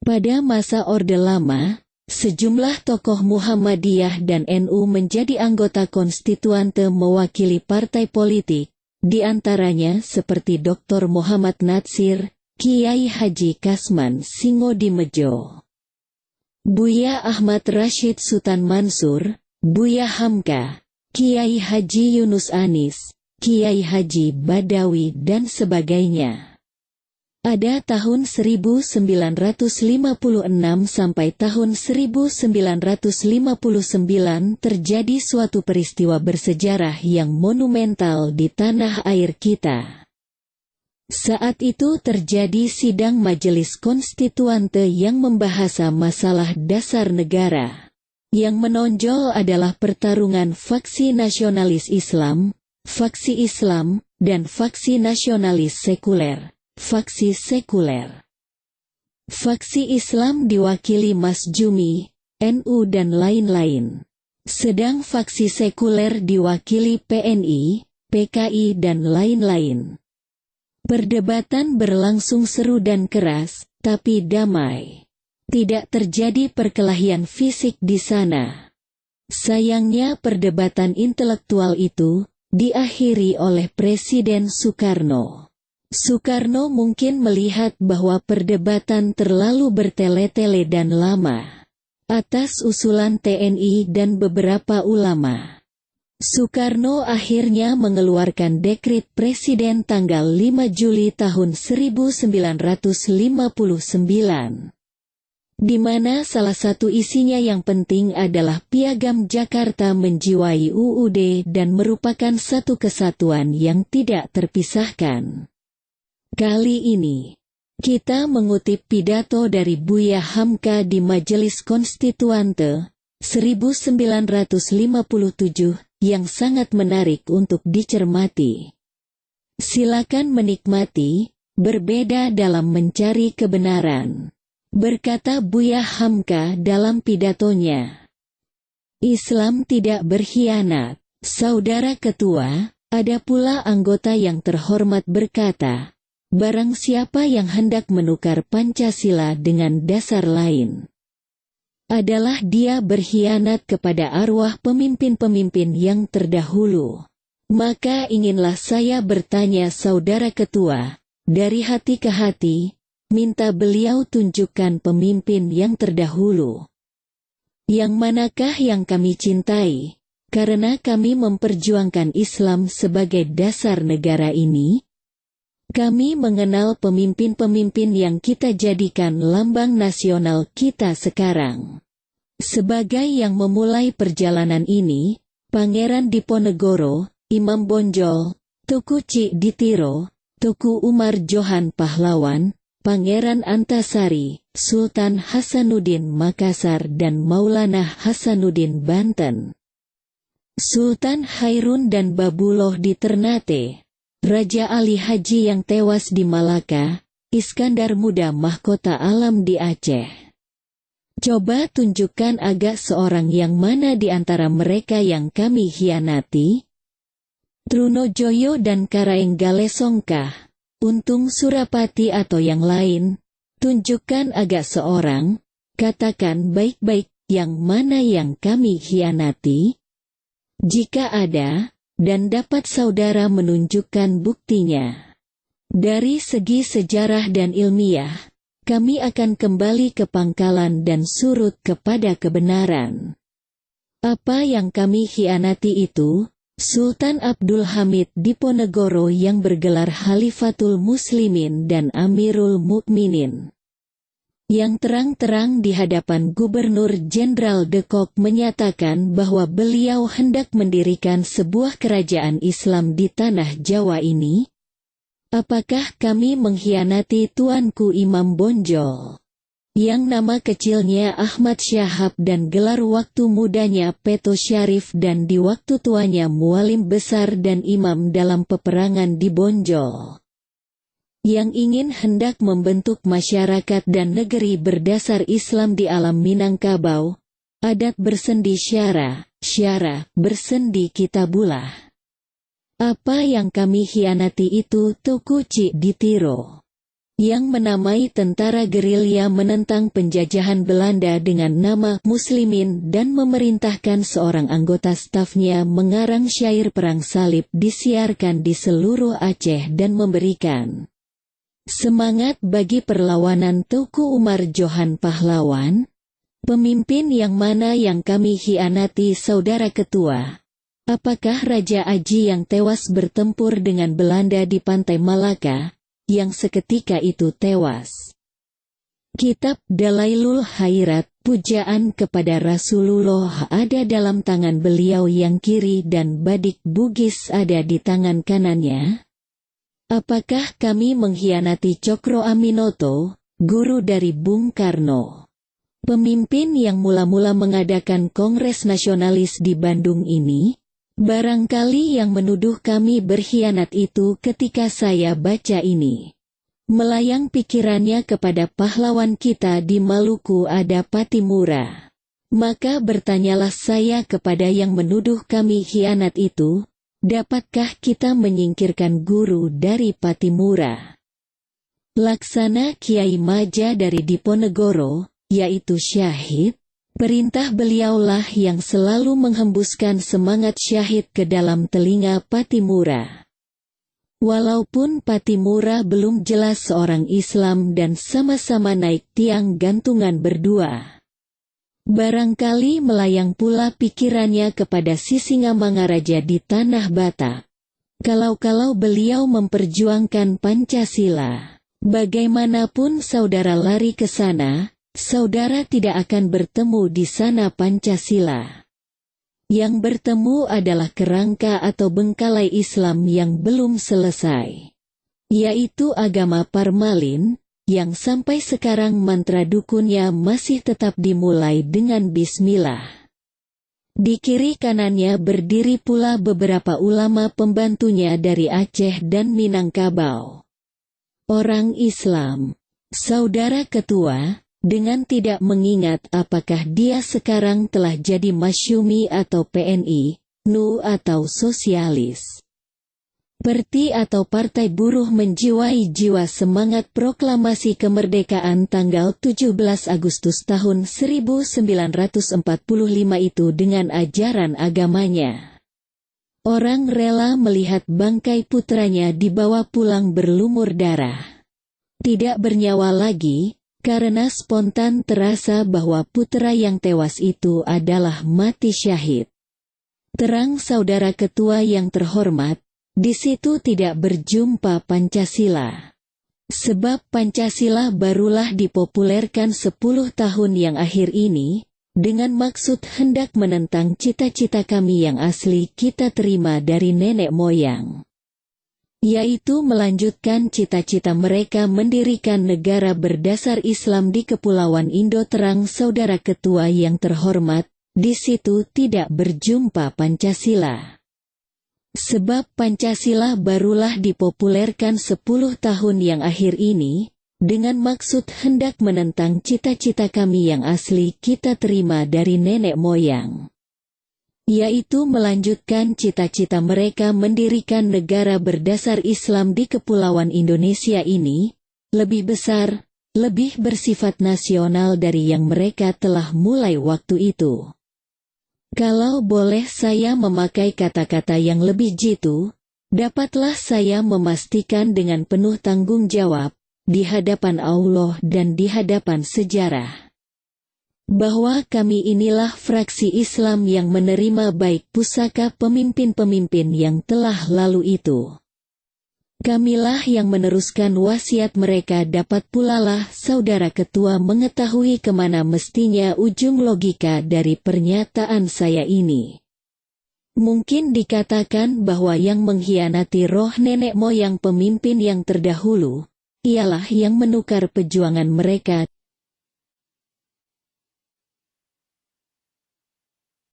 Pada masa Orde Lama, sejumlah tokoh Muhammadiyah dan NU menjadi anggota konstituante mewakili partai politik, di antaranya seperti Dr. Muhammad Natsir, Kiai Haji Kasman Singodimedjo, Buya Ahmad Rashid Sutan Mansur, Buya Hamka, Kiai Haji Yunus Anis, Kiai Haji Badawi dan sebagainya. Pada tahun 1956 sampai tahun 1959 terjadi suatu peristiwa bersejarah yang monumental di tanah air kita. Saat itu terjadi sidang Majelis Konstituante yang membahas masalah dasar negara. Yang menonjol adalah pertarungan faksi nasionalis Islam, faksi Islam, dan faksi nasionalis sekuler. Faksi sekuler. Faksi Islam diwakili Mas Jumi, NU dan lain-lain. Sedang faksi sekuler diwakili PNI, PKI dan lain-lain. Perdebatan berlangsung seru dan keras, tapi damai. Tidak terjadi perkelahian fisik di sana. Sayangnya perdebatan intelektual itu diakhiri oleh Presiden Soekarno. Soekarno mungkin melihat bahwa perdebatan terlalu bertele-tele dan lama. Atas usulan TNI dan beberapa ulama, Soekarno akhirnya mengeluarkan dekret Presiden tanggal 5 Juli tahun 1959. Di mana salah satu isinya yang penting adalah Piagam Jakarta menjiwai UUD dan merupakan satu kesatuan yang tidak terpisahkan. Kali ini, kita mengutip pidato dari Buya Hamka di Majelis Konstituante, 1957, yang sangat menarik untuk dicermati. Silakan menikmati, berbeda dalam mencari kebenaran. Berkata Buya Hamka dalam pidatonya. Islam tidak berkhianat. Saudara Ketua, ada pula anggota yang terhormat berkata, barang siapa yang hendak menukar Pancasila dengan dasar lain, adalah dia berkhianat kepada arwah pemimpin-pemimpin yang terdahulu. Maka inginlah saya bertanya Saudara Ketua, dari hati ke hati, minta beliau tunjukkan pemimpin yang terdahulu. Yang manakah yang kami cintai, karena kami memperjuangkan Islam sebagai dasar negara ini? Kami mengenal pemimpin-pemimpin yang kita jadikan lambang nasional kita sekarang. Sebagai yang memulai perjalanan ini, Pangeran Diponegoro, Imam Bonjol, Tuku Cik Ditiro, Tuku Umar Johan Pahlawan, Pangeran Antasari, Sultan Hasanuddin Makassar dan Maulana Hasanuddin Banten, Sultan Hairun dan Babuloh di Ternate, Raja Ali Haji yang tewas di Malaka, Iskandar Muda mahkota alam di Aceh. Coba tunjukkan agak seorang yang mana di antara mereka yang kami hianati? Trunojoyo dan Karaenggale Songkah, Untung Surapati atau yang lain, tunjukkan agak seorang, katakan baik-baik, yang mana yang kami hianati? Jika ada, dan dapat saudara menunjukkan buktinya. Dari segi sejarah dan ilmiah, kami akan kembali ke pangkalan dan surut kepada kebenaran. Apa yang kami khianati itu? Sultan Abdul Hamid Diponegoro yang bergelar Khalifatul Muslimin dan Amirul Mukminin, yang terang-terang di hadapan Gubernur Jenderal de Kock menyatakan bahwa beliau hendak mendirikan sebuah kerajaan Islam di tanah Jawa ini? Apakah kami mengkhianati tuanku Imam Bonjol, yang nama kecilnya Ahmad Syahab dan gelar waktu mudanya Peto Syarif dan di waktu tuanya mualim besar dan imam dalam peperangan di Bonjol, yang ingin hendak membentuk masyarakat dan negeri berdasar Islam di alam Minangkabau, adat bersendi syara bersendi kitabulah. Apa yang kami khianati itu Tuku Cik Ditiro? yang menamai tentara gerilya menentang penjajahan Belanda dengan nama Muslimin dan memerintahkan seorang anggota stafnya mengarang syair perang salib disiarkan di seluruh Aceh dan memberikan semangat bagi perlawanan Teuku Umar Johan pahlawan, pemimpin yang mana yang kami hianati saudara ketua. Apakah Raja Aji yang tewas bertempur dengan Belanda di pantai Malaka, yang seketika itu tewas? Kitab Dalailul Khairat, pujaan kepada Rasulullah ada dalam tangan beliau yang kiri dan Badik Bugis ada di tangan kanannya. Apakah kami mengkhianati Cokro Aminoto, guru dari Bung Karno? Pemimpin yang mula-mula mengadakan Kongres Nasionalis di Bandung ini? Barangkali yang menuduh kami berkhianat itu ketika saya baca ini. Melayang pikirannya kepada pahlawan kita di Maluku ada Patimura. Maka bertanyalah saya kepada yang menuduh kami khianat itu, dapatkah kita menyingkirkan guru dari Patimura? Laksana Kiai Maja dari Diponegoro, yaitu syahid. Perintah beliaulah yang selalu menghembuskan semangat syahid ke dalam telinga Patimura. Walaupun Patimura belum jelas seorang Islam dan sama-sama naik tiang gantungan berdua. Barangkali melayang pula pikirannya kepada Sisingamangaraja di Tanah Batak. Kalau beliau memperjuangkan Pancasila, bagaimanapun saudara lari ke sana, saudara tidak akan bertemu di sana Pancasila. Yang bertemu adalah kerangka atau bengkalai Islam yang belum selesai, yaitu agama Parmalin, yang sampai sekarang mantra dukunnya masih tetap dimulai dengan Bismillah. Di kiri kanannya berdiri pula beberapa ulama pembantunya dari Aceh dan Minangkabau. Orang Islam, saudara ketua, dengan tidak mengingat apakah dia sekarang telah jadi Masyumi atau PNI, NU atau Sosialis. Perti atau Partai Buruh menjiwai jiwa semangat proklamasi kemerdekaan tanggal 17 Agustus tahun 1945 itu dengan ajaran agamanya. Orang rela melihat bangkai putranya dibawa pulang berlumur darah. Tidak bernyawa lagi, karena spontan terasa bahwa putra yang tewas itu adalah mati syahid. Terang saudara ketua yang terhormat, di situ tidak berjumpa Pancasila. Sebab Pancasila barulah dipopulerkan 10 tahun yang akhir ini, dengan maksud hendak menentang cita-cita kami yang asli kita terima dari nenek moyang. Yaitu melanjutkan cita-cita mereka mendirikan negara berdasar Islam di Kepulauan Indo. Terang saudara ketua yang terhormat, di situ tidak berjumpa Pancasila. Sebab Pancasila barulah dipopulerkan 10 tahun yang akhir ini, dengan maksud hendak menentang cita-cita kami yang asli kita terima dari nenek moyang. Yaitu melanjutkan cita-cita mereka mendirikan negara berdasar Islam di Kepulauan Indonesia ini, lebih besar, lebih bersifat nasional dari yang mereka telah mulai waktu itu. Kalau boleh saya memakai kata-kata yang lebih jitu, dapatlah saya memastikan dengan penuh tanggung jawab, di hadapan Allah dan di hadapan sejarah, bahwa kami inilah fraksi Islam yang menerima baik pusaka pemimpin-pemimpin yang telah lalu itu. Kamilah yang meneruskan wasiat mereka. Dapat pulalah saudara ketua mengetahui kemana mestinya ujung logika dari pernyataan saya ini. Mungkin dikatakan bahwa yang mengkhianati roh nenek moyang pemimpin yang terdahulu, ialah yang menukar perjuangan mereka